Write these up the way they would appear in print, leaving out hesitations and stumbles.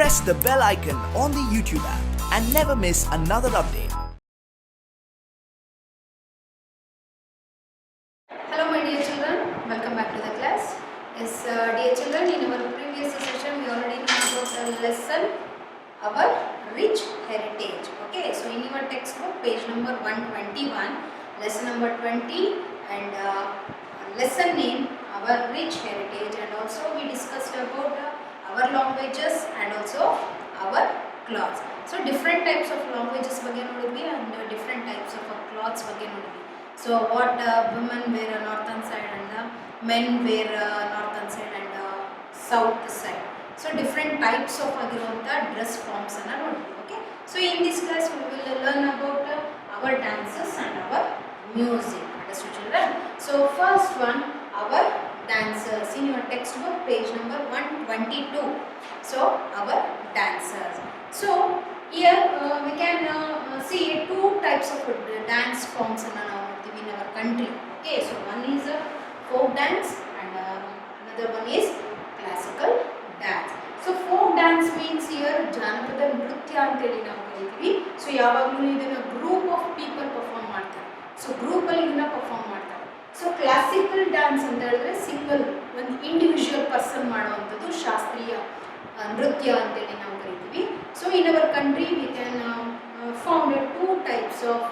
press the bell icon on the YouTube app and never miss another update. Hello my dear children, welcome back to the class. Yes, dear children, in our previous session we already know about the lesson our rich heritage. Okay, so in your textbook page number 121, lesson number 20 and lesson name our rich heritage, and also we discussed about our languages and also our clothes. So different types of languages ಬಗ್ಗೆ ನೋಡಿದ್ವಿ and different types of clothes ಬಗ್ಗೆ ನೋಡಿದ್ವಿ. So what women wear northern side and men wear northern side and south side. So different types of dress forms anna nodidvi. Okay, so in this class we will learn about our dances and our music. Understood children? So first one, our dancers. In your textbook page number 122. So our dancers. So here we can see two types of dance forms in our country. Okay, so one is folk dance and another one is classical dance. So folk dance means here ಜಾನಪದ ನೃತ್ಯ ಅಂತ ಹೇಳಿ ನಾವು ಕರೀತೀವಿ. So ಯಾವಾಗಲೂ ಇದನ್ನ group of people perform ಮಾಡ್ತಾರೆ. So group ಅಲ್ಲಿ ಇದನ್ನ ಪರ್ಫಾರ್ಮ್ ಮಾಡ್ತಾರೆ. ಸೊ ಕ್ಲಾಸಿಕಲ್ ಡ್ಯಾನ್ಸ್ ಅಂತ ಹೇಳಿದ್ರೆ ಸಿಂಗಲ್ ಒಂದು ಇಂಡಿವಿಜುವಲ್ ಪರ್ಸನ್ ಮಾಡುವಂಥದ್ದು ಶಾಸ್ತ್ರೀಯ ನೃತ್ಯ ಅಂತೇಳಿ ನಾವು ಕರಿತೀವಿ. So in our country we can found two types of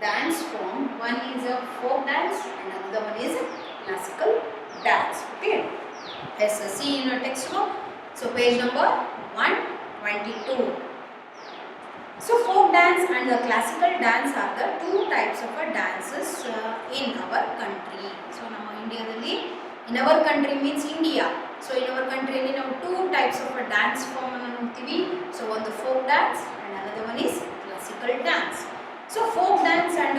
dance form. One is a folk dance and another one is a classical dance. Okay, yes, see in your textbook. So page number 122. So folk dance and the classical dance are the two types of dances in our country. So ನಮ್ಮ ಇಂಡಿಯಾದಲ್ಲಿ in our country means India. So in our country ಅಲ್ಲಿ ನಾವು two types of dance form ಅನ್ನು ನೋಡ್ತೀವಿ. So one the folk dance and another one is classical dance. So folk dance and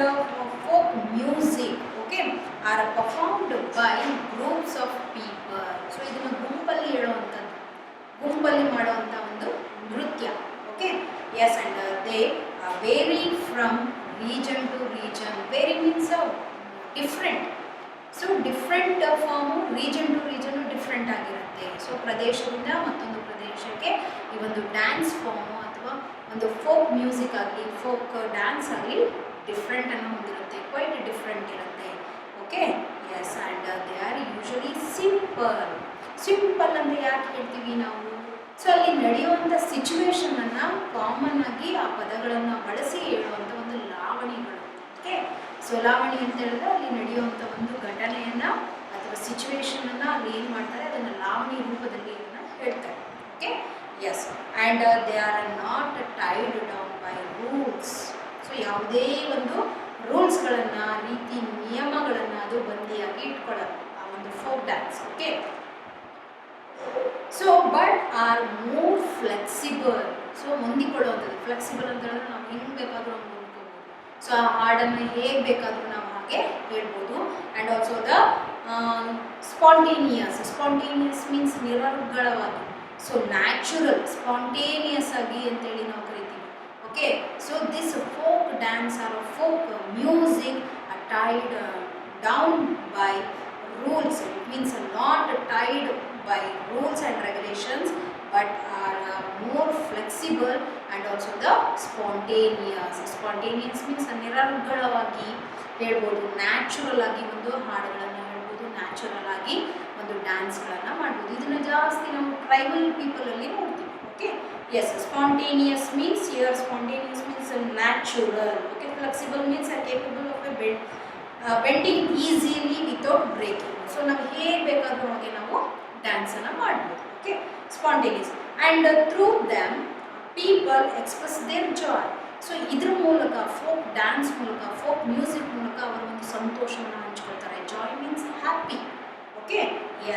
folk music, okay, are performed by groups of people. So ಇದನ್ನು ಗುಂಪಲ್ಲಿ ಹೇಳುವಂಥದ್ದು, ಗುಂಪಲ್ಲಿ ಮಾಡುವಂಥ ಒಂದು ನೃತ್ಯ. Okay, yes, and they vary from region to region. Vary means different. So different form region to region different ಆಗಿರುತ್ತೆ. So ಪ್ರದೇಶದಿಂದ ಮತ್ತೊಂದು ಪ್ರದೇಶಕ್ಕೆ ಈ ಒಂದು ಡ್ಯಾನ್ಸ್ ಫಾರ್ಮ್ ಅಥವಾ ಒಂದು ಫೋಕ್ ಮ್ಯೂಸಿಕ್ ಆಗಲಿ ಫೋಕ್ ಡ್ಯಾನ್ಸ್ ಆಗಲಿ ಡಿಫ್ರೆಂಟ್ ಅನ್ನು ಹೊಂದಿರುತ್ತೆ, ಕ್ವೈಟ್ ಡಿಫ್ರೆಂಟ್ ಇರುತ್ತೆ. Okay, yes, and they are usually simple. Simple ಅಂದರೆ ಯಾಕೆ ಹೇಳ್ತೀವಿ ನಾವು? ಸೊ ಅಲ್ಲಿ ನಡೆಯುವಂಥ ಸಿಚುವೇಶನನ್ನು ಕಾಮನ್ ಆಗಿ ಆ ಪದಗಳನ್ನು ಬಳಸಿ ಹೇಳುವಂಥ ಒಂದು ಲಾವಣಿಗಳು. ಓಕೆ, ಸೊ ಲಾವಣಿ ಅಂತ ಹೇಳಿದ್ರೆ ಅಲ್ಲಿ ನಡೆಯುವಂಥ ಒಂದು ಘಟನೆಯನ್ನು ಅಥವಾ ಸಿಚುವೇಶನನ್ನು ಅಲ್ಲಿ ಏನು ಮಾಡ್ತಾರೆ ಅದನ್ನು ಲಾವಣಿ ರೂಪದಲ್ಲಿ ಅದನ್ನು ಹೇಳ್ತಾರೆ. Okay, yes, and they are not tied down by rules. So ಯಾವುದೇ ಒಂದು ರೂಲ್ಸ್ಗಳನ್ನು, ರೀತಿ ನಿಯಮಗಳನ್ನು ಅದು ಬಂದಿಯಾಗಿ ಇಟ್ಕೊಳ್ಳೋದು ಆ ಒಂದು folk dance. Okay, so but are more flexible. So ಹೊಂದಿಕೊಳ್ಳುವಂಥದ್ದು. ಫ್ಲೆಕ್ಸಿಬಲ್ ಅಂತ ಹೇಳಿದ್ರೆ ನಾವು ಹೆಂಗೆ ಬೇಕಾದರೂ ಹಂಗೆ ಹೊಂದ್ಕೋಬೋದು. ಸೊ ಆ ಹಾಡನ್ನು ಹೇಗೆ ಬೇಕಾದರೂ ನಾವು ಹಾಗೆ ಹೇಳ್ಬೋದು. And also the spontaneous. Spontaneous means ನಿರರ್ಗಳವಾಗಿ. ಸೊ ನ್ಯಾಚುರಲ್, ಸ್ಪಾಂಟೇನಿಯಸ್ ಆಗಿ ಅಂತೇಳಿ ನಾವು ಕರಿತೀವಿ. Okay, so this folk dance or folk music are tied down by rules. It means not tied by rules and regulations but are more flexible and also the spontaneous. Spontaneous means ನಿರರ್ಗಳವಾಗಿ ಹೇಳ್ಬೋದು, natural ಆಗಿ ಒಂದು ಹಾಡುಗಳನ್ನು ಹೇಳ್ಬೋದು, natural ಆಗಿ ಒಂದು ಡ್ಯಾನ್ಸ್ಗಳನ್ನು ಮಾಡ್ಬೋದು. ಇದನ್ನು ಜಾಸ್ತಿ ನಾವು ಟ್ರೈಬಲ್ ಪೀಪಲಲ್ಲಿ ನೋಡ್ತೀವಿ. Okay, yes, spontaneous means here spontaneous means natural. Okay, flexible means are capable of a bending easily without breaking. So ನಾವು ಹೇಗೆ ಬೇಕಾದರೂ ಹಾಗೆ ನಾವು ಡ್ಯಾನ್ಸನ್ನು ಮಾಡ್ಬೋದು. ಓಕೆ, spontaneous and through them people express their joy. So ಇದ್ರ ಮೂಲಕ, ಫೋಕ್ ಡ್ಯಾನ್ಸ್ ಮೂಲಕ, ಫೋಕ್ ಮ್ಯೂಸಿಕ್ ಮೂಲಕ ಅವರ ಒಂದು ಸಂತೋಷವನ್ನು ಹಂಚ್ಕೊಳ್ತಾರೆ. Joy means happy. Okay,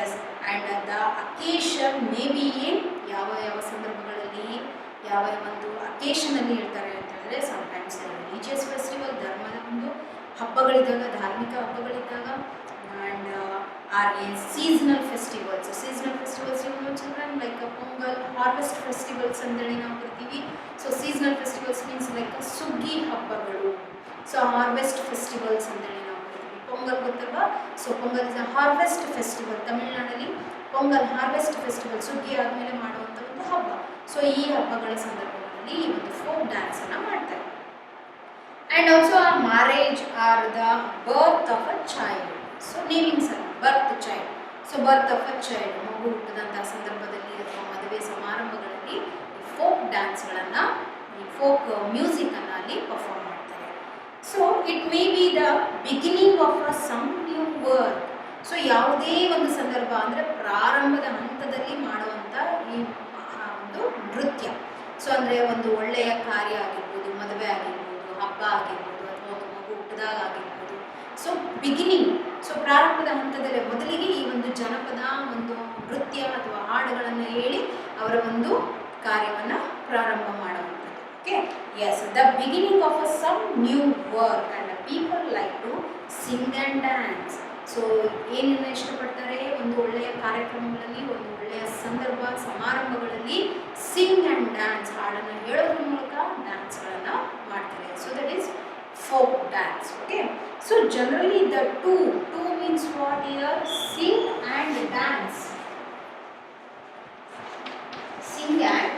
yes, and the occasion may be in ಯಾವ ಯಾವ ಸಂದರ್ಭಗಳಲ್ಲಿ, ಯಾವ ಒಂದು ಅಕೇಶನಲ್ಲಿ ಹೇಳ್ತಾರೆ ಅಂತ ಹೇಳಿದ್ರೆ ಸಮ್ಟೈಮ್ಸ್ ರಿಲಿಜಿಯಸ್ ಫೆಸ್ಟಿವಲ್, ಧರ್ಮದ ಒಂದು ಹಬ್ಬಗಳಿದ್ದಾಗ, ಧಾರ್ಮಿಕ ಹಬ್ಬಗಳಿದ್ದಾಗ, and are a seasonal festivals. Seasonal festivals children like Pongal, harvest festivals ಅಂತೇಳಿ ನಾವು ಕರಿತೀವಿ. So seasonal festivals means like ಸುಗ್ಗಿ ಹಬ್ಬಗಳು. ಸೊ ಹಾರ್ವೆಸ್ಟ್ ಫೆಸ್ಟಿವಲ್ಸ್ ಅಂತೇಳಿ ನಾವು ಕರಿತೀವಿ. ಪೊಂಗಲ್ ಗೊತ್ತಲ್ವಾ? So Pongal is a harvest festival. ತಮಿಳ್ನಾಡಲ್ಲಿ ಪೊಂಗಲ್ ಹಾರ್ವೆಸ್ಟ್ ಫೆಸ್ಟಿವಲ್, ಸುಗ್ಗಿ ಆದಮೇಲೆ ಮಾಡುವಂಥ ಒಂದು ಹಬ್ಬ. ಸೊ ಈ ಹಬ್ಬಗಳ ಸಂದರ್ಭಗಳಲ್ಲಿ ಈ ಒಂದು ಫೋಕ್ ಡ್ಯಾನ್ಸನ್ನು ಮಾಡ್ತಾರೆ. And also a marriage or the birth of a child. So namings ಅಲ್ಲ, birth child. So birth of a child, ಮಗು ಹುಟ್ಟಿದಂಥ ಸಂದರ್ಭದಲ್ಲಿ ಅಥವಾ ಮದುವೆ ಸಮಾರಂಭಗಳಲ್ಲಿ ಫೋಕ್ ಡ್ಯಾನ್ಸ್ಗಳನ್ನು, ಈ ಫೋಕ್ ಮ್ಯೂಸಿಕನ್ನು ಅಲ್ಲಿ ಪರ್ಫಾರ್ಮ್ ಮಾಡ್ತಾರೆ. So it may be the beginning of a some new work. So ಯಾವುದೇ ಒಂದು ಸಂದರ್ಭ ಅಂದರೆ ಪ್ರಾರಂಭದ ಹಂತದಲ್ಲಿ ಮಾಡುವಂಥ ಈ ಒಂದು ನೃತ್ಯ. ಸೊ ಅಂದರೆ ಒಂದು ಒಳ್ಳೆಯ ಕಾರ್ಯ ಆಗಿರ್ಬೋದು, ಮದುವೆ ಆಗಿರ್ಬೋದು, ಹಬ್ಬ ಆಗಿರ್ಬೋದು, ಅಥವಾ ಒಂದು ಮಗು ಹುಟ್ಟಿದಾಗ ಆಗಿರ್ಬೋದು. ಸೊ ಬಿಗಿನಿಂಗ್, ಸೊ ಪ್ರಾರಂಭದ ಹಂತದಲ್ಲೇ ಮೊದಲಿಗೆ ಈ ಒಂದು ಜನಪದ ಒಂದು ನೃತ್ಯ ಅಥವಾ ಹಾಡುಗಳನ್ನು ಹೇಳಿ ಅವರ ಒಂದು ಕಾರ್ಯವನ್ನು ಪ್ರಾರಂಭ ಮಾಡುವಂಥದ್ದು. Okay, yes, the beginning of a some new work and people like to sing and dance. So ಏನನ್ನು ಇಷ್ಟಪಡ್ತಾರೆ, ಒಂದು ಒಳ್ಳೆಯ ಕಾರ್ಯಕ್ರಮಗಳಲ್ಲಿ, ಒಂದು ಒಳ್ಳೆಯ ಸಂದರ್ಭ ಸಮಾರಂಭಗಳಲ್ಲಿ ಸಿಂಗ್ ಆ್ಯಂಡ್ ಡ್ಯಾನ್ಸ್, ಹಾಡನ್ನು ಹೇಳೋದ್ರ ಮೂಲಕ ಡ್ಯಾನ್ಸ್ಗಳನ್ನು ಮಾಡ್ತಾರೆ. So that is folk dance. Okay, so generally the two means what here? Sing and dance. Sing and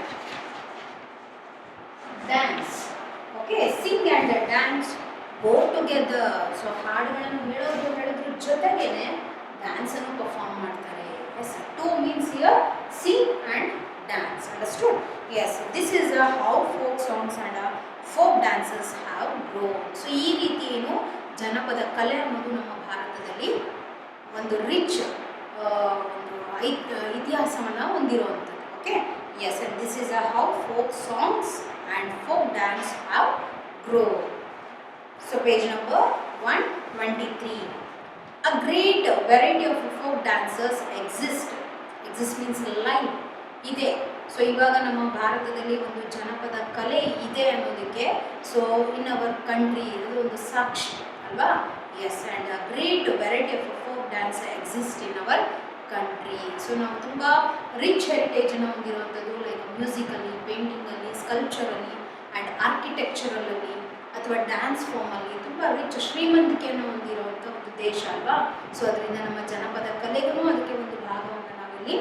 dance. Okay, sing and dance go together. So ಹಾಡುಗಳನ್ನು ಹೇಳೋದ್ರ ಜೊತೆಗೇನೆ ಡ್ಯಾನ್ಸ್ ಅನ್ನು ಪರ್ಫಾರ್ಮ್ ಮಾಡ್ತಾರೆ. Yes, two means here sing and dance. Understood? Yes, this is how folk songs and folk dances have grown. So ಈ ರೀತಿ ಏನು ಜನಪದ ಕಲೆ ಅನ್ನೋದು ನಮ್ಮ ಭಾರತದಲ್ಲಿ ಒಂದು ರಿಚ್ ಒಂದು ಇತಿಹಾಸವನ್ನು ಹೊಂದಿರುವಂಥದ್ದು. Okay, yes, and this is how folk songs and folk dance have grown. So page number 123. A great variety of folk dancers exist means live ಇದೆ. ಸೊ ಇವಾಗ ನಮ್ಮ ಭಾರತದಲ್ಲಿ ಒಂದು ಜನಪದ ಕಲೆ ಇದೆ ಅನ್ನೋದಕ್ಕೆ ಸೊ ಇನ್ ಅವರ್ ಕಂಟ್ರಿ ಇದು ಒಂದು ಸಾಕ್ಷಿ ಅಲ್ವಾ. Yes, and a great variety of folk dance exist in our country. So ನಾವು ತುಂಬ ರಿಚ್ ಹೆರಿಟೇಜನ್ನು ಹೊಂದಿರುವಂಥದ್ದು, ಲೈಕ್ ಮ್ಯೂಸಿಕಲ್ಲಿ, ಪೇಂಟಿಂಗಲ್ಲಿ, ಸ್ಕಲ್ಪ್ಚರಲ್ಲಿ ಆ್ಯಂಡ್ ಆರ್ಕಿಟೆಕ್ಚರಲಲ್ಲಿ ಅಥವಾ ಡ್ಯಾನ್ಸ್ ಫಾರ್ಮಲ್ಲಿ ತುಂಬ ರಿಚ್ ಶ್ರೀಮಂತಿಕೆಯನ್ನು ಹೊಂದಿರುವಂಥ ಒಂದು ದೇಶ ಅಲ್ವಾ. ಸೊ ಅದರಿಂದ ನಮ್ಮ ಜನಪದ ಕಲೆಗೂ ಅದಕ್ಕೆ ಒಂದು ಭಾಗವನ್ನು ನಾವಿಲ್ಲಿ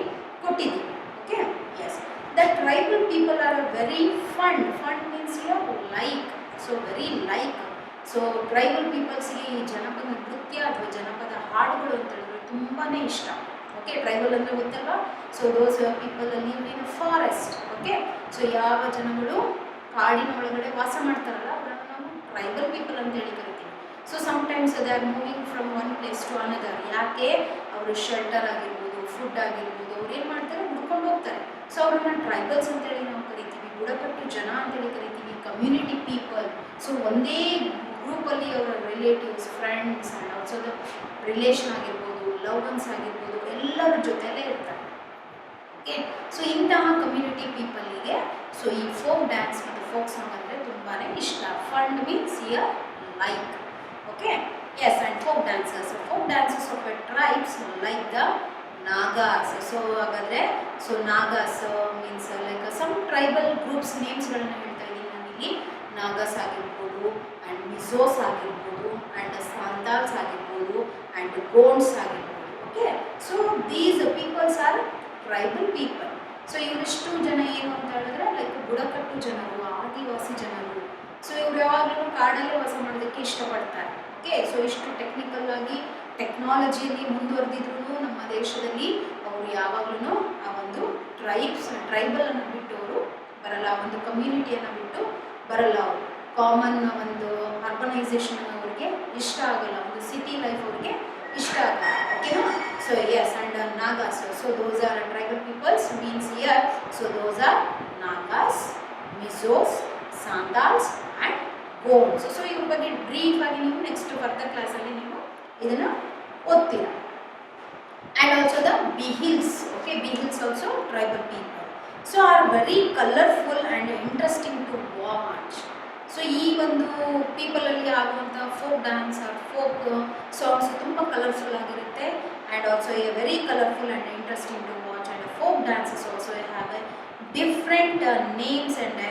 ಕೊಟ್ಟಿದ್ದೀವಿ. Okay, yes, the tribal people are a very fun means here like, so very like. So tribal ಪೀಪಲ್ಸ್ಗೆ ಈ ಜನಪದ ನೃತ್ಯ ಅಥವಾ ಜನಪದ ಹಾಡುಗಳು ಅಂತ ಹೇಳಿದ್ರೆ ತುಂಬಾ ಇಷ್ಟ. ಓಕೆ, ಟ್ರೈಬಲ್ ಅಂದರೆ ಗೊತ್ತಲ್ವಾ. So those people live in forest. Okay, so ಯಾವ ಜನಗಳು ಕಾಡಿನ ಒಳಗಡೆ ವಾಸ ಮಾಡ್ತಾರಲ್ಲ ಅವರನ್ನು ನಾವು ಟ್ರೈಬಲ್ ಪೀಪಲ್ ಅಂತ ಹೇಳಿ ಕರಿತೀವಿ. So sometimes they are moving from one place to another. ಯಾಕೆ, ಅವರು ಶೆಲ್ಟರ್ ಆಗಿರ್ಬೋದು, ಫುಡ್ ಆಗಿರ್ಬೋದು, ಅವ್ರು ಏನು ಮಾಡ್ತಾರೆ, ಹುಡ್ಕೊಂಡು ಹೋಗ್ತಾರೆ. ಸೊ ಅವ್ರನ್ನ ಟ್ರೈಬಲ್ಸ್ ಅಂತೇಳಿ ನಾವು ಕರಿತೀವಿ, ಬುಡಕಟ್ಟು ಜನ ಅಂತೇಳಿ ಕರಿತೀವಿ, ಕಮ್ಯುನಿಟಿ ಪೀಪಲ್. ಸೊ ಒಂದೇ ಗ್ರೂಪಲ್ಲಿ ಅವರ relatives, friends and also the relation ಆಗಿರ್ಬೋದು, ಲವ್ ಒನ್ಸ್ ಆಗಿರ್ಬೋದು, ಎಲ್ಲರ ಜೊತೆಯಲ್ಲೇ ಇರ್ತಾರೆ. ಓಕೆ, ಸೊ ಇಂತಹ ಕಮ್ಯುನಿಟಿ ಪೀಪಲ್ಲಿಗೆ ಸೊ ಈ ಫೋಕ್ ಡ್ಯಾನ್ಸ್ ಮತ್ತು ಫೋಕ್ ಸಾಂಗ್ ಅಂದರೆ ತುಂಬಾ ಇಷ್ಟ. Fund means here like. Okay, yes, and folk dances of a tribes like the Nagas. So ಹಾಗಾದರೆ so Nagas means like some tribal groups ನೇಮ್ಸ್ಗಳನ್ನ ಹೇಳ್ತಾ ಇದ್ದೀನಿ ನಾನಿಲ್ಲಿ. ನಾಗಾಸ್ ಆಗಿರ್ಬೋದು, ಆ್ಯಂಡ್ ಮಿಜೋಸ್ ಆಗಿರ್ಬೋದು, ಆ್ಯಂಡ್ ಸಾಂತಾಲ್ಸ್ ಆಗಿರ್ಬೋದು, ಆ್ಯಂಡ್ ಗೋಂಡ್ಸ್ ಆಗಿರ್ಬೋದು. Okay, so these peoples are tribal people. So ಇವರಿಷ್ಟು ಜನ ಏನು ಅಂತ ಹೇಳಿದ್ರೆ ಲೈಕ್ ಬುಡಕಟ್ಟು ಜನರು, ಆದಿವಾಸಿ ಜನರು. ಸೊ ಇವ್ರು ಯಾವಾಗಲೂ ಕಾಡಲ್ಲೇ ವಾಸ ಮಾಡೋದಕ್ಕೆ ಇಷ್ಟಪಡ್ತಾರೆ. ಓಕೆ, ಸೊ ಇಷ್ಟು ಟೆಕ್ನಿಕಲ್ ಆಗಿ ಟೆಕ್ನಾಲಜಿಯಲ್ಲಿ ಮುಂದುವರೆದಿದ್ರು ನಮ್ಮ ದೇಶದಲ್ಲಿ ಅವರು ಯಾವಾಗಲೂ ಆ ಒಂದು ಟ್ರೈಬಲನ್ನು ಬಿಟ್ಟು ಅವರು ಬರಲ್ಲ, ಒಂದು ಕಮ್ಯುನಿಟಿಯನ್ನು ಬಿಟ್ಟು ಬರಲ್ಲ. ಅವರು ಕಾಮನ್ ಒಂದು ಅರ್ಬನೈಸೇಷನ್ ಅವ್ರಿಗೆ ಇಷ್ಟ ಆಗಲ್ಲ, ಒಂದು ಸಿಟಿ ಲೈಫ್ ಅವ್ರಿಗೆ ಇಷ್ಟ ಆಗಲ್ಲ. ಓಕೆನಾ. So yes, and Nagas, so those are tribal peoples means here. So those are Nagas, Mizos, Santals and Gonds. So ಇವ್ರ ಬಗ್ಗೆ ಬ್ರೀಫ್ ಆಗಿ ನೀವು ನೆಕ್ಸ್ಟ್ ಫರ್ದರ್ ಕ್ಲಾಸಲ್ಲಿ ನೀವು ಇದನ್ನು ಓದ್ತೀರಾ. And also the Bhils. Okay, Bhils also tribal people. So are very colourful and interesting to watch. So ಈ ಒಂದು ಪೀಪಲಲ್ಲಿ ಆಗುವಂಥ folk dance or folk songs ತುಂಬ ಕಲರ್ಫುಲ್ ಆಗಿರುತ್ತೆ. And also a very colourful and interesting to watch. And folk dances also have a different names and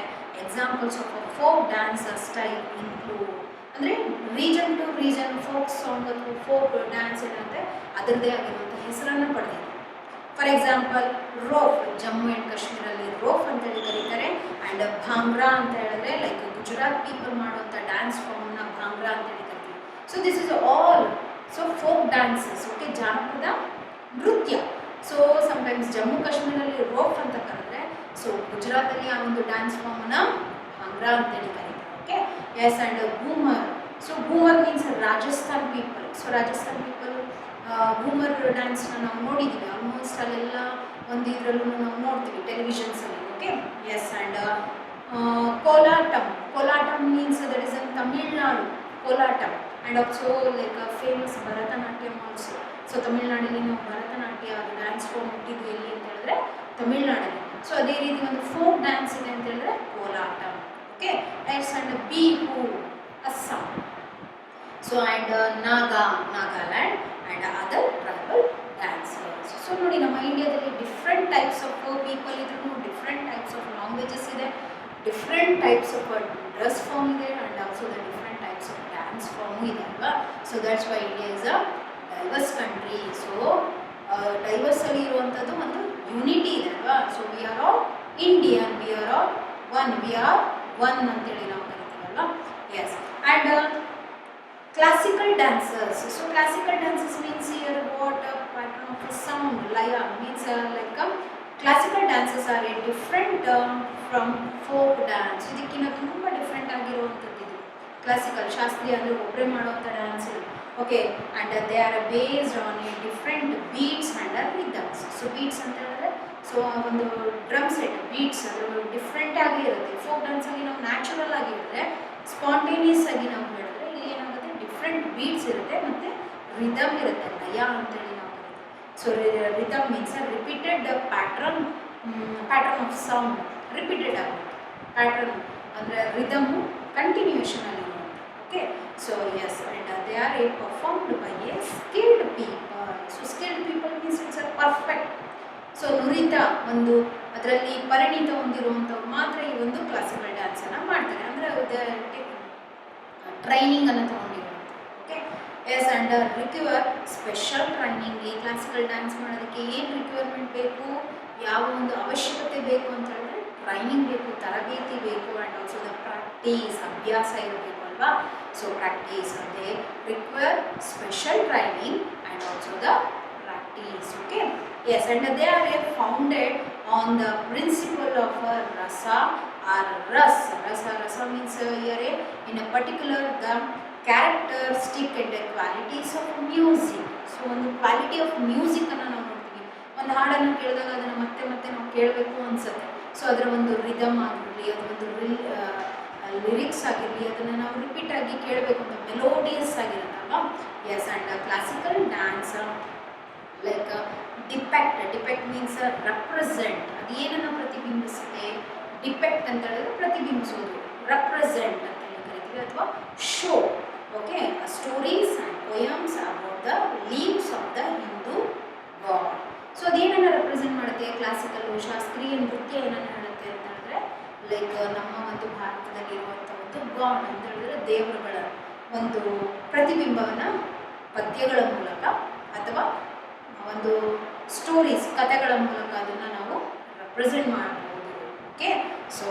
examples of a folk dance style include. ಅಂದರೆ region to region folk song ಅಥವಾ folk dance ಏನಂದರೆ ಅದರದ್ದೇ ಆಗಿರುವಂಥ ಹೆಸರನ್ನು ಪಡೆದಿದೆ. For example ರೋಫ್, Jammu and ಕಾಶ್ಮೀರಲ್ಲಿ ರೋಫ್ ಅಂತೇಳಿ ಕರೀತಾರೆ. And bhangra ಅಂತ ಹೇಳಿದ್ರೆ ಲೈಕ್ ಗುಜರಾತ್ ಪೀಪಲ್ ಮಾಡುವಂಥ ಡ್ಯಾನ್ಸ್ ಫಾರ್ಮ್ನ ಭಾಂಗ್ರಾ ಅಂತೇಳಿ ಕರಿತೀವಿ. So this is all so folk dances, okay, ಜಾನಪದ ನೃತ್ಯ. ಸೊ ಸಮ್ಟೈಮ್ಸ್ ಜಮ್ಮು ಕಾಶ್ಮೀರಲ್ಲಿ ರೋಫ್ ಅಂತ ಕರೆದ್ರೆ, ಸೊ ಗುಜರಾತಲ್ಲಿ ಆ ಒಂದು ಡ್ಯಾನ್ಸ್ ಫಾರ್ಮ್ನ ಭಾಂಗ್ರಾ ಅಂತೇಳಿ ಕರೀತಾರೆ. Okay, yes. And Ghoomar, so Ghoomar means Rajasthan people. So Rajasthan people Ghoomar ಡ್ಯಾನ್ಸ್ನ ನಾವು ನೋಡಿದ್ದೀವಿ, ಆಲ್ಮೋಸ್ಟ್ ಅಲ್ಲೆಲ್ಲ ಒಂದು ಇದರಲ್ಲೂ ನಾವು ನೋಡ್ತೀವಿ ಟೆಲಿವಿಷನ್ಸಲ್ಲಿ. Okay, yes. And Kolattam, Kolattam means that is in Tamil Nadu, Kolattam. And also like famous Bharatanatyam also. So ತಮಿಳ್ನಾಡಲ್ಲಿ ನಾವು ಭರತನಾಟ್ಯ ಅದು ಡ್ಯಾನ್ಸ್ ಫಾರ್ಮ್ ಹುಟ್ಟಿದ್ದು ಎಲ್ಲಿ ಅಂತ ಹೇಳಿದ್ರೆ ತಮಿಳ್ನಾಡಲ್ಲಿ. ಸೊ ಅದೇ ರೀತಿ ಒಂದು ಫೋಕ್ ಡ್ಯಾನ್ಸ್ ಇದೆ ಅಂತ ಹೇಳಿದ್ರೆ Kolattam. Okay, yes. And Bihu, Assam. So and Nagaland and other tribal dancers. So ನೋಡಿ, ನಮ್ಮ ಇಂಡಿಯಾದಲ್ಲಿ ಡಿಫ್ರೆಂಟ್ ಟೈಪ್ಸ್ ಆಫ್ ಪೀಪಲ್ ಇದ್ರೂ, ಡಿಫ್ರೆಂಟ್ ಟೈಪ್ಸ್ ಆಫ್ ಲ್ಯಾಂಗ್ವೇಜಸ್ ಇದೆ, different types of dress form ಇದೆ, and also the different types of dance form ಇದೆ ಅಲ್ವಾ. So that's why India is a diverse country. So ಡೈವರ್ಸಲ್ಲಿ ಇರುವಂಥದ್ದು ಒಂದು ಯೂನಿಟಿ ಇದೆ ಅಲ್ವಾ. So we are all Indian, we are all one, we are one ಅಂತೇಳಿ ನಾವು ಕರಿತೀವಲ್ವಾ. Yes. And classical dancers. So classical dancers means here what a pattern of a sound, laya means like classical dances are a different from folk dance. ಇದಕ್ಕಿಂತ ತುಂಬ different ಆಗಿರುವಂಥದ್ದು ಇದು classical, ಶಾಸ್ತ್ರೀಯ ಅಂದರೆ ಒಬ್ಬರೇ ಮಾಡುವಂಥ dance. Okay, and they are based on a different beats and rhythms. So beats ಅಂತ ಹೇಳಿದ್ರೆ ಸೊ ಒಂದು ಡ್ರಮ್ ಸೆಟ್ ಬೀಟ್ಸ್ ಅದು ಡಿಫ್ರೆಂಟ್ ಆಗಿ ಇರುತ್ತೆ. ಫೋಕ್ ಡ್ಯಾನ್ಸಲ್ಲಿ ನಾವು ನ್ಯಾಚುರಲ್ ಆಗಿ ಹೇಳಿದ್ರೆ, ಸ್ಪಾಂಟೇನಿಯಸ್ ಆಗಿ ನಾವು ಹೇಳಿದ್ರೆ, ಇಲ್ಲಿ ಏನಾಗುತ್ತೆ ಡಿಫ್ರೆಂಟ್ ಬೀಟ್ಸ್ ಇರುತ್ತೆ ಮತ್ತು ರಿದಮ್ ಇರುತ್ತೆ, ಲಯ ಅಂತೇಳಿ ನಾವು ಕರಿತೀವಿ. So rhythm means repeated pattern of sound, repeated ಆಗುತ್ತೆ ಪ್ಯಾಟ್ರನ್ ಅಂದರೆ ರಿದಮ್ಮು ಕಂಟಿನ್ಯೂಷನ್ ಅಲ್ಲಿ ಇರುತ್ತೆ. Okay, so yes. And they are a performed by a skilled people. So skilled people means it's a perfect. So ನುರಿತ ಒಂದು ಅದರಲ್ಲಿ ಪರಿಣಿತ ಹೊಂದಿರುವಂಥವ್ರು ಮಾತ್ರ ಈ ಒಂದು ಕ್ಲಾಸಿಕಲ್ ಡ್ಯಾನ್ಸನ್ನು ಮಾಡ್ತಾರೆ, ಅಂದರೆ ಟ್ರೈನಿಂಗನ್ನು ತೊಗೊಂಡಿರೋದು. Okay, yes. And require special training. ಈ ಕ್ಲಾಸಿಕಲ್ ಡ್ಯಾನ್ಸ್ ಮಾಡೋದಕ್ಕೆ ಏನು ರಿಕ್ವೈರ್ಮೆಂಟ್ ಬೇಕು, ಯಾವ ಒಂದು ಅವಶ್ಯಕತೆ ಬೇಕು ಅಂತ ಹೇಳಿದ್ರೆ ಟ್ರೈನಿಂಗ್ ಬೇಕು, ತರಬೇತಿ ಬೇಕು. ಆ್ಯಂಡ್ ಆಲ್ಸೋ ದ ಪ್ರಾಕ್ಟೀಸ್, ಅಭ್ಯಾಸ ಇರಬೇಕು ಅಲ್ವಾ. So practice they require special training and also the practice. Okay, yes. And they are founded on the principle of rasa or ras. Rasa means here in a particular the characteristic and the qualities of music. So ಒಂದು quality of ಮ್ಯೂಸಿಕನ್ನು ನಾವು ನೋಡ್ತೀವಿ. ಒಂದು ಹಾಡನ್ನು ಕೇಳಿದಾಗ ಅದನ್ನು ಮತ್ತೆ ಮತ್ತೆ ನಾವು ಕೇಳಬೇಕು ಅನಿಸುತ್ತೆ. ಸೊ ಅದರ ಒಂದು ರಿದಮ್ ಆಗಿರಲಿ, ಅದರ ಒಂದು ಲಿರಿಕ್ಸ್ ಆಗಿರಲಿ, ಅದನ್ನು ನಾವು ರಿಪೀಟ್ ಆಗಿ ಕೇಳಬೇಕು ಅಂತ ಮೆಲೋಡಿಯಸ್ ಆಗಿರುತ್ತಲ್ವ. Yes. And classical dance like depict means represent. ಅದು ಏನನ್ನು ಪ್ರತಿಬಿಂಬಿಸುತ್ತೆ, ಡಿಪೆಕ್ಟ್ ಅಂತ ಹೇಳಿದ್ರೆ ಪ್ರತಿಬಿಂಬಿಸೋದು, ರೆಪ್ರೆಸೆಂಟ್ ಅಂತ ಹೇಳಿ ಕರಿತೀವಿ, ಅಥವಾ show. Okay, stories and poems about the lives of the Hindu god. So ಅದೇನನ್ನು ರೆಪ್ರೆಸೆಂಟ್ ಮಾಡುತ್ತೆ, ಕ್ಲಾಸಿಕಲ್ಲು ಶಾಸ್ತ್ರೀಯ ನೃತ್ಯ ಏನನ್ನು ಹೇಳುತ್ತೆ ಅಂತ ಹೇಳಿದ್ರೆ ಲೈಕ್ ನಮ್ಮ ಒಂದು ಭಾರತದಲ್ಲಿರುವಂಥ ಒಂದು ಗಾಡ್ ಅಂತ ಹೇಳಿದ್ರೆ ದೇವರುಗಳ ಒಂದು ಪ್ರತಿಬಿಂಬವನ್ನು ಪದ್ಯಗಳ ಮೂಲಕ ಅಥವಾ ಒಂದು ಸ್ಟೋರೀಸ್, ಕಥೆಗಳ ಮೂಲಕ ಅದನ್ನು ನಾವು ರೆಪ್ರೆಸೆಂಟ್ ಮಾಡ್ಬೋದು. Okay, so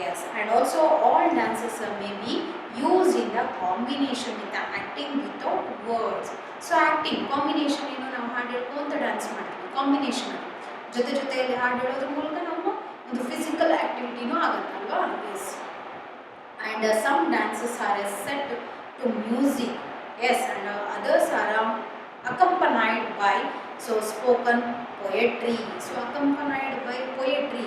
yes. And also all dances may be use in the combination with the acting without words. So acting combination ಏನು, ನಾವು ಹಾಡು ಹೇಳ್ಕೊಂತ ಡ್ಯಾನ್ಸ್ ಮಾಡ್ತೀವಿ, ಕಾಂಬಿನೇಷನ್ ಅದು ಜೊತೆಯಲ್ಲಿ ಹಾಡು ಹೇಳೋದ್ರ ಮೂಲಕ ನಮ್ಮ ಒಂದು ಫಿಸಿಕಲ್ ಆ್ಯಕ್ಟಿವಿಟಿನೂ ಆಗುತ್ತಲ್ವಾ. Yes. And some dances are a set to music. Yes. And others are accompanied by so spoken poetry. So accompanied by poetry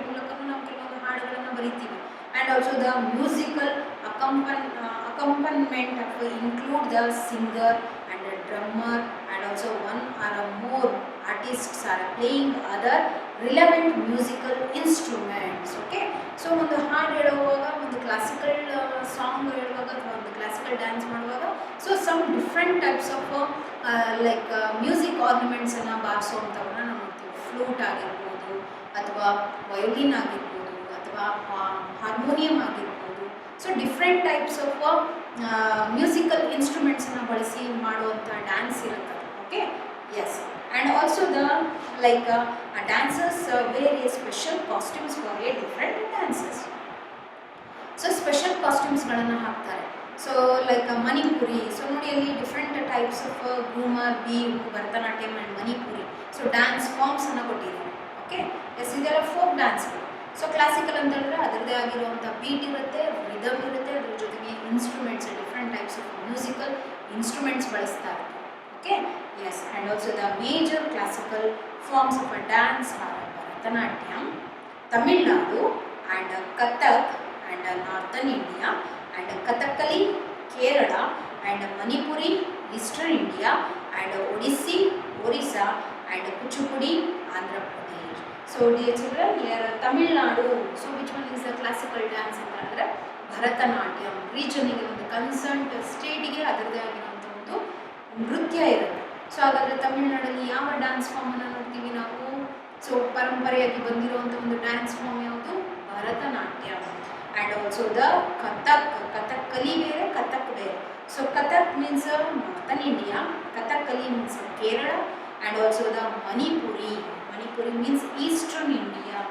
ಮೂಲಕನೂ ನಾವು ಕೆಲವೊಂದು ಹಾಡುಗಳನ್ನು ಬರಿತೀವಿ. And also the musical accompaniment of include the singer and the drummer and also one or more artists are playing other relevant musical instruments. Okay, so ಒಂದು ಹಾಡು ಹೇಳುವಾಗ, ಒಂದು classical song ಹೇಳುವಾಗ ಅಥವಾ ಒಂದು ಕ್ಲಾಸಿಕಲ್ ಡ್ಯಾನ್ಸ್ ಮಾಡುವಾಗ so some different types of like music ಆರ್ನಮೆಂಟ್ಸನ್ನು ಬಾರಿಸುವಂಥವನ್ನ ನಾವು ನೋಡ್ತೀವಿ. ಫ್ಲೂಟ್ ಆಗಿರ್ಬೋದು, ಅಥವಾ ವಯೋಲಿನ್ ಆಗಿರ್ಬೋದು, ಅಥವಾ ಹಾರ್ಮೋನಿಯಂ ಆಗಿರ್ಬೋದು. So different types of musical ಇನ್ಸ್ಟ್ರೂಮೆಂಟ್ಸನ್ನು ಬಳಸಿ ಮಾಡುವಂಥ ಡ್ಯಾನ್ಸ್ ಇರುತ್ತೆ. Okay, yes. and also the like dancers wear a special costumes for a different dances. So special ಕಾಸ್ಟ್ಯೂಮ್ಸ್ಗಳನ್ನು ಹಾಕ್ತಾರೆ. ಸೊ ಲೈಕ್ ಮಣಿಪುರಿ, ಸೊ ನೋಡಿ ಅಲ್ಲಿ different types of Ghoomar, Bihu, Bharatanatyam and Manipuri. So dance ಫಾರ್ಮ್ಸನ್ನು ಕೊಟ್ಟಿದ್ದಾರೆ. ಓಕೆ, ಎಸ್, ಇದೆಲ್ಲ ಫೋಕ್ ಡ್ಯಾನ್ಸ್ಗಳು. ಸೊ ಕ್ಲಾಸಿಕಲ್ ಅಂತ ಹೇಳಿದ್ರೆ ಅದರದ್ದೇ ಆಗಿರುವಂಥ ಬೀಟ್ ಇರುತ್ತೆ, ರಿದಮ್ ಇರುತ್ತೆ, ಅದ್ರ ಜೊತೆಗೆ instruments, different types of musical instruments ಬಳಸ್ತಾರೆ. Okay, yes, and also the major classical forms of a dance are Bharatanatyam, Tamil Nadu, and Kathak and northern India, and Kathakali, Kerala, and Manipuri, eastern India, and Odissi, Orissa, and Kuchipudi, Andhra Pradesh. So dear children, here Tamil Nadu, so which one is the classical dance antandre Bharatanatyam. Region ಗೆ ಒಂದು concert ಸ್ಟೇಟ್ಗೆ ಅದರದೇ ಆಗಿರುವಂಥ ಒಂದು ನೃತ್ಯ ಇರುತ್ತೆ. So ಹಾಗಾದರೆ ತಮಿಳುನಾಡಲ್ಲಿ ಯಾವ ಡ್ಯಾನ್ಸ್ ಫಾರ್ಮನ್ನು ನೋಡ್ತೀವಿ ನಾವು? ಸೊ ಪರಂಪರೆಯಾಗಿ ಬಂದಿರುವಂಥ ಒಂದು ಡ್ಯಾನ್ಸ್ ಫಾರ್ಮ್ ಯಾವುದು? Bharatanatyam. And also the Kathak, Kathakali ಬೇರೆ, Kathak ಬೇರೆ. So Kathak means northern India, Kathakali means Kerala, and also the Manipuri. Manipuri means eastern India.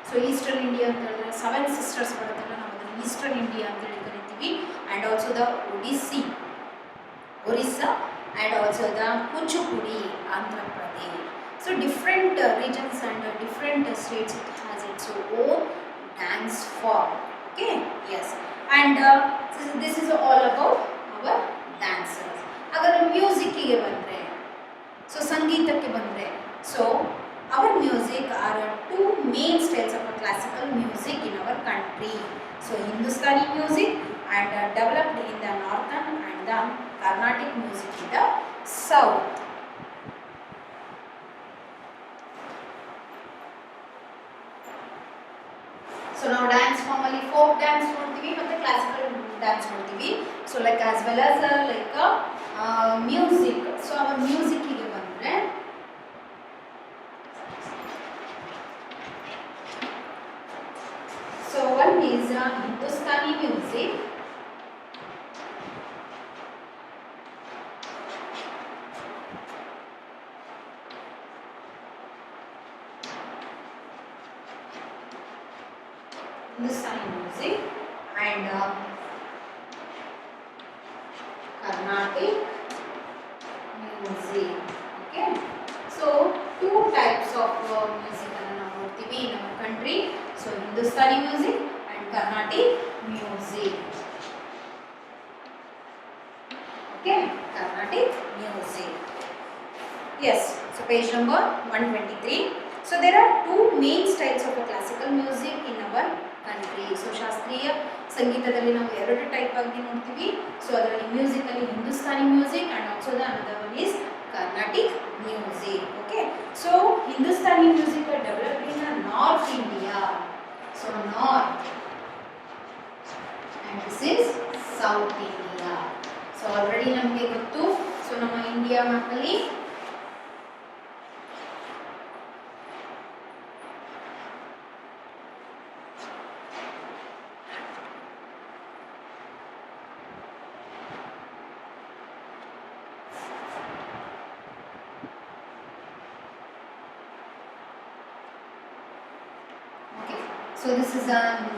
So eastern India ಅಂತ ಹೇಳಿದ್ರೆ seven sisters ಬರುತ್ತಲ್ಲ, ನಾವು ಅದನ್ನು eastern India ಅಂತ ಹೇಳಿ ಕರಿತೀವಿ. And also the Odissi, Orissa, and also the Kuchipudi, Andhra Pradesh. So different regions and different states, it has its own dance form. Okay, yes, and this is all about our dancers. Agar music ಗೆ ಬಂದ್ರೆ, so ಸಂಗೀತಕ್ಕೆ ಬಂದ್ರೆ, so our music are two main styles of classical music in our country. So Hindustani music and developed in the northern and the Carnatic music in the south. So now dance formally folk dance ನೋಡ್ತೀವಿ ಮತ್ತೆ classical dance ನೋಡ್ತೀವಿ. So like as well as like music. So our music ಗೆ ಬಂದ್ರೆ, so one is Hindustani music. Hindustani music and Carnatic music. Okay, so two types of music are notivi in our country. So Hindustani music and Carnatic music. Okay, Carnatic music. Yes, so page number 123. So there are two main styles of classical music in our country. So ಶಾಸ್ತ್ರೀಯ ಸಂಗೀತದಲ್ಲಿ ನಾವು ಎರಡು type ಆಗಿ ನೋಡ್ತೀವಿ. So ಅದರಲ್ಲಿ musically Hindustani music and also the another one is Carnatic music. Okay, so Hindustani music developed in north India. So north and this is south India. So already ನಮಗೆ ಗೊತ್ತು. So ನಮ್ಮ India ಮ್ಯಾಪಲ್ಲಿ So this is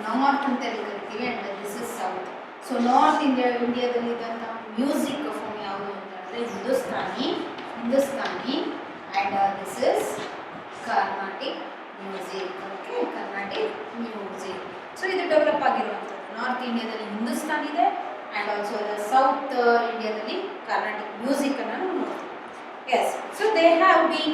north ಅಂತ ಹೇಳಿ ಕರಿತೀವಿ and this is south. So north ಇಂಡಿಯಾದಲ್ಲಿ ಇದ್ದಂಥ music form ಯಾವುದು ಅಂತ ಹೇಳಿದ್ರೆ Hindustani and this is Carnatic music. Okay, Carnatic music. So ಇದು ಡೆವಲಪ್ ಆಗಿರುವಂಥದ್ದು. ನಾರ್ತ್ ಇಂಡಿಯಾದಲ್ಲಿ ಹಿಂದೂಸ್ತಾನ್ ಇದೆ and also the south ಇಂಡಿಯಾದಲ್ಲಿ ಕರ್ನಾಟಿಕ್ ಮ್ಯೂಸಿಕ್ ಅನ್ನು ನಾವು ನೋಡ್ತೀವಿ. Yes, so there have been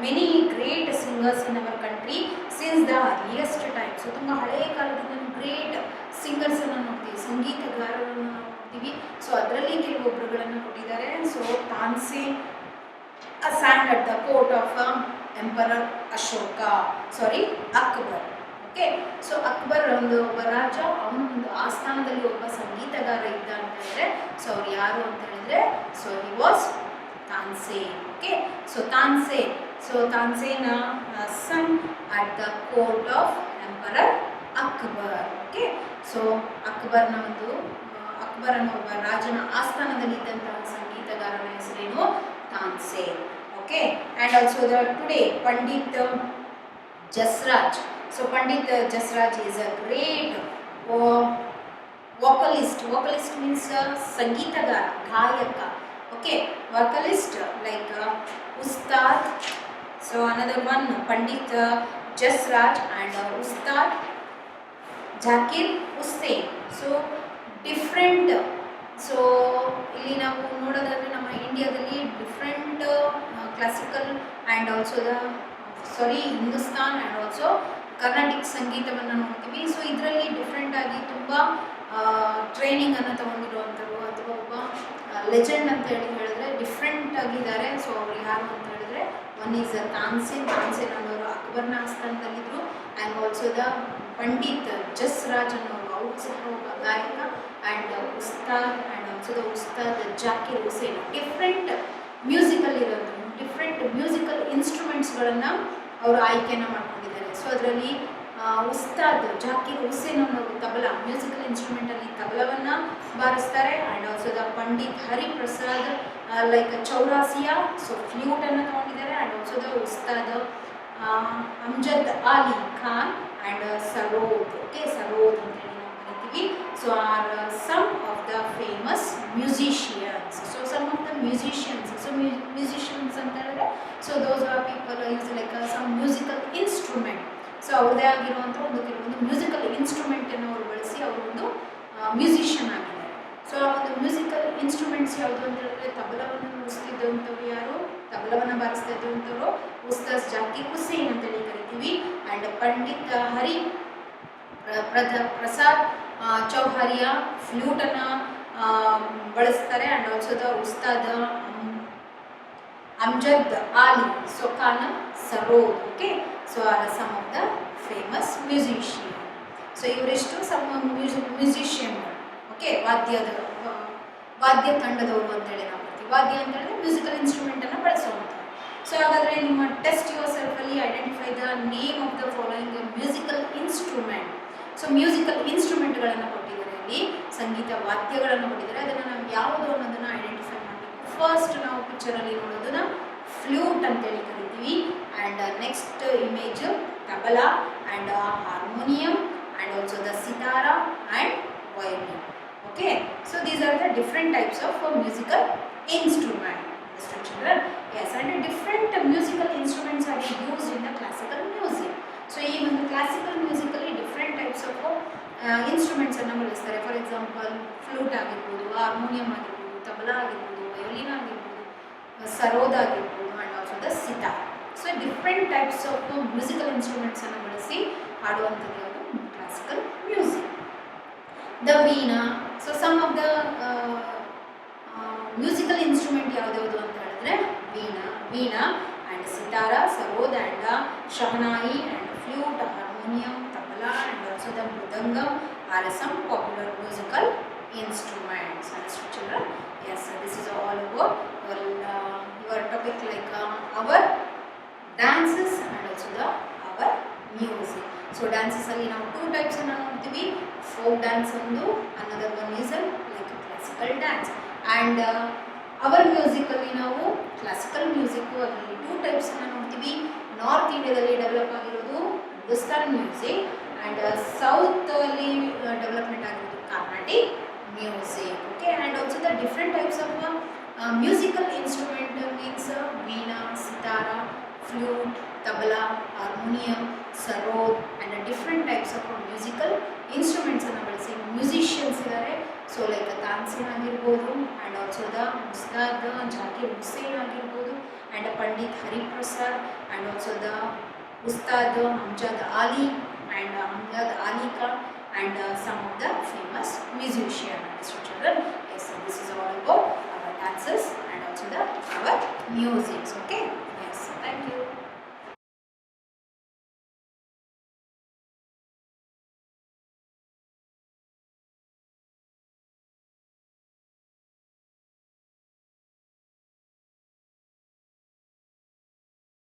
many great singers in our country since the earliest time. So ತುಂಬ ಹಳೆಯ ಕಾಲದಿಂದ ಗ್ರೇಟ್ ಸಿಂಗರ್ಸ್ ಅನ್ನು ನೋಡ್ತೀವಿ, ಸಂಗೀತಗಾರರನ್ನು ನೋಡ್ತೀವಿ. ಸೊ ಅದರಲ್ಲಿ ಕೆಲವೊಬ್ಬರುಗಳನ್ನು ಕೊಟ್ಟಿದ್ದಾರೆ. So Tansen sang at the court of Emperor Akbar. Okay, so Akbar ಒಬ್ಬ ರಾಜ, ಅವನು ಒಂದು ಆಸ್ಥಾನದಲ್ಲಿ ಒಬ್ಬ ಸಂಗೀತಗಾರ ಇದ್ದ ಅಂತ ಹೇಳಿದ್ರೆ, ಸೊ ಅವ್ರು ಯಾರು ಅಂತ ಹೇಳಿದ್ರೆ, so he was Tansen. Okay, so Tansen son at the court of Emperor Akbar. Okay, so ಅಕ್ಬರ್ನ ಒಬ್ಬ ರಾಜನ ಆಸ್ಥಾನದಲ್ಲಿ ಇದ್ದಂತಹ ಸಂಗೀತಗಾರನ ಹೆಸರೇನು? Tansen. Okay, and also the today Pandit Jasraj. So Pandit Jasraj is a great vocalist. Vocalist means sangeetagara, gayaka. Okay, vocalist like Ustad. So another one Pandit Jasraj and Ustad Zakir Hussain. So different. So ಇಲ್ಲಿ ನಾವು ನೋಡೋದಾದರೆ ನಮ್ಮ ಇಂಡಿಯಾದಲ್ಲಿ different classical and also Hindustan and also Carnatic ಸಂಗೀತವನ್ನು ನೋಡ್ತೀವಿ. So ಇದರಲ್ಲಿ ಡಿಫ್ರೆಂಟಾಗಿ ತುಂಬ ಟ್ರೈನಿಂಗನ್ನು ತೊಗೊಂಡಿರುವಂಥವ್ರು ಅಥವಾ ಒಬ್ಬ ಲೆಜೆಂಡ್ ಅಂತ ಹೇಳಿದ್ರೆ ಡಿಫ್ರೆಂಟ್ ಆಗಿದ್ದಾರೆ. ಸೊ ಅವ್ರು ಯಾರು ಅಂತ ಹೇಳಿದ್ರೆ ಒನ್ ಈಸ್ ತಾನ್ಸೇನ್ ಅನ್ನೋರು ಅಕ್ಬರ್ನ ಆಸ್ಥಾನದಲ್ಲಿದ್ದರು. And also the Pandit Jasraj ಅನ್ನೋರು ಅವರು ಸಹ ಒಬ್ಬ ಗಾಯಕ. And Ustad and also the Ustad Zakir Hussain different musical ಇರೋದು, ಡಿಫ್ರೆಂಟ್ ಮ್ಯೂಸಿಕಲ್ ಇನ್ಸ್ಟ್ರೂಮೆಂಟ್ಸ್ಗಳನ್ನು ಅವರು ಆಯ್ಕೆಯನ್ನು ಮಾಡ್ಕೊಂಡಿದ್ದಾರೆ. ಸೊ ಅದರಲ್ಲಿ ಉಸ್ತಾದ್ ಜಾಕಿರ್ ಹುಸೇನ್ ಅನ್ನೋರು ತಬಲಾ ಮ್ಯೂಸಿಕಲ್ ಇನ್ಸ್ಟ್ರೂಮೆಂಟಲ್ಲಿ ತಬಲವನ್ನು ಬಾರಿಸ್ತಾರೆ. And also the Pandit Hariprasad like Chaurasia so ಫ್ಲೂಟನ್ನು ತೊಗೊಂಡಿದ್ದಾರೆ. And also the Ustad Amjad Ali Khan and sarod. Okay, sarod ಅಂತೇಳಿ ನಾವು ಕರಿತೀವಿ. So are some of the famous musicians. So some of the musicians. So musicians ಅಂತ ಹೇಳಿದ್ರೆ so those are people use like some musical instrument. So ಅವ್ರದ್ದೇ ಆಗಿರುವಂಥ ಕೆಲವೊಂದು ಮ್ಯೂಸಿಕಲ್ ಇನ್ಸ್ಟ್ರೂಮೆಂಟನ್ನು ಅವರು ಬಳಸಿ ಅವರು ಒಂದು ಮ್ಯೂಸಿಷಿಯನ್ ಆಗಿದ್ದಾರೆ. ಸೊ ಆ ಒಂದು ಮ್ಯೂಸಿಕಲ್ ಇನ್ಸ್ಟ್ರೂಮೆಂಟ್ಸ್ ಯಾವುದು ಅಂತ ಹೇಳಿದ್ರೆ ತಬಲವನ್ನು ನುಡಿಸ್ತಿದ್ದಂಥವ್ರು ಯಾರು, ತಬಲವನ್ನು ಬಾರಿಸ್ತಾ ಇದ್ದಂಥವ್ರು ಉಸ್ತಾದ್ ಜಾಕಿರ್ ಹುಸೇನ್ ಅಂತೇಳಿ ಕರಿತೀವಿ. ಆ್ಯಂಡ್ ಪಂಡಿತ್ ಹರಿ ಪ್ರಸಾದ್ ಚೌಹಾರಿಯಾ ಫ್ಲೂಟನ್ನು ಬಳಸ್ತಾರೆ. And also the Ustad Amjad Ali Khan sarod. Okay, so are some of the famous musician. So ಇವರೆಷ್ಟು ಸಮ್ ಮ್ಯೂಸಿಷಿಯನ್. ಓಕೆ, ವಾದ್ಯ ತಂಡದವರು ಅಂತೇಳಿ ನಾವು ಬರ್ತೀವಿ. ವಾದ್ಯ ಅಂತ ಹೇಳಿದ್ರೆ ಮ್ಯೂಸಿಕಲ್ ಇನ್ಸ್ಟ್ರೂಮೆಂಟನ್ನು ಬಳಸುವಂಥ. ಸೊ ಹಾಗಾದರೆ ನಿಮ್ಮ ಟೆಸ್ಟ್ ಯುವರ್ ಸೆಲ್ಫಲ್ಲಿ identify the name of the following musical instrument. So musical ಇನ್ಸ್ಟ್ರೂಮೆಂಟ್ಗಳನ್ನು ಕೊಟ್ಟಿದ್ದಾರೆ, ಅಲ್ಲಿ ಸಂಗೀತ ವಾದ್ಯಗಳನ್ನು ಕೊಟ್ಟಿದ್ದಾರೆ. ಅದನ್ನು ನಾವು ಯಾವುದು ಅನ್ನೋದನ್ನು ಐಡೆಂಟಿಫೈ ಮಾಡಬೇಕು. ಫಸ್ಟ್ ನಾವು ಪಿಕ್ಚರಲ್ಲಿ ನೋಡೋದನ್ನ ಫ್ಲೂಟ್ ಅಂತೇಳಿ ಕರಿತೀವಿ. And next image tabla and harmonium and also the Sithara and violin. Okay, so these are the different types of musical instrument. Understood, children? Yes, and different musical instruments are used in the classical music. So even the classical musically different types of instruments ಅನ್ನು ಬಳಸ್ತಾರೆ. For example flute ಆಗಿರ್ಬೋದು, harmonium ಆಗಿರ್ಬೋದು, ತಬಲಾ ಆಗಿರ್ಬೋದು, violin ಆಗಿರ್ಬೋದು, ಸರೋದ್ ಆಗಿರ್ಬೋದು and also the sitar. So different types of musical instruments ಅನ್ನು ಬಳಸಿ ಹಾಡುವಂಥದ್ದು ಯಾವುದು classical music. The veena. So some of the musical instrument ಯಾವುದ್ಯಾವುದು ಅಂತ ಹೇಳಿದ್ರೆ veena and sitar, sarod and shehnai and flute, harmonium, tabla and also the mridangam are some popular musical instruments. Understood, children? Yes, this is all about your topic like our dances and also our music. So dances ಅಲ್ಲಿ ನಾವು 2 types ಅನ್ನು ನೋಡ್ತೀವಿ. Folk dance ಒಂದು, another one is like classical dance. And our music ಅಲ್ಲಿ ನಾವು classical music ಅಲ್ಲಿ 2 types ಅನ್ನು ನೋಡ್ತೀವಿ. ನಾರ್ತ್ ಇಂಡಿಯಾದಲ್ಲಿ ಡೆವಲಪ್ ಆಗಿರೋದು ಹಿಂದೂಸ್ತಾನ್ ಮ್ಯೂಸಿಕ್ ಆ್ಯಂಡ್ ಸೌತ್ ಅಲ್ಲಿ ಡೆವಲಪ್ಮೆಂಟ್ ಆಗಿರೋದು Carnatic music. Okay, and also the different types of musical instrument means veena, sitara, flute, tabla, harmonium, sarod and different types of musical instruments ಅನ್ನು ಬಳಸಿ musicians ಇದ್ದಾರೆ. So like Tansen ಆಗಿರ್ಬೋದು and also the Ustad Zakir Hussain ಆಗಿರ್ಬೋದು and Pandit Hariprasad and also the Ustad Amjad Ali and Amjad Ali Khan and some of the famous musicians. Understood, children? Yes, so this is all about our dances and also our music.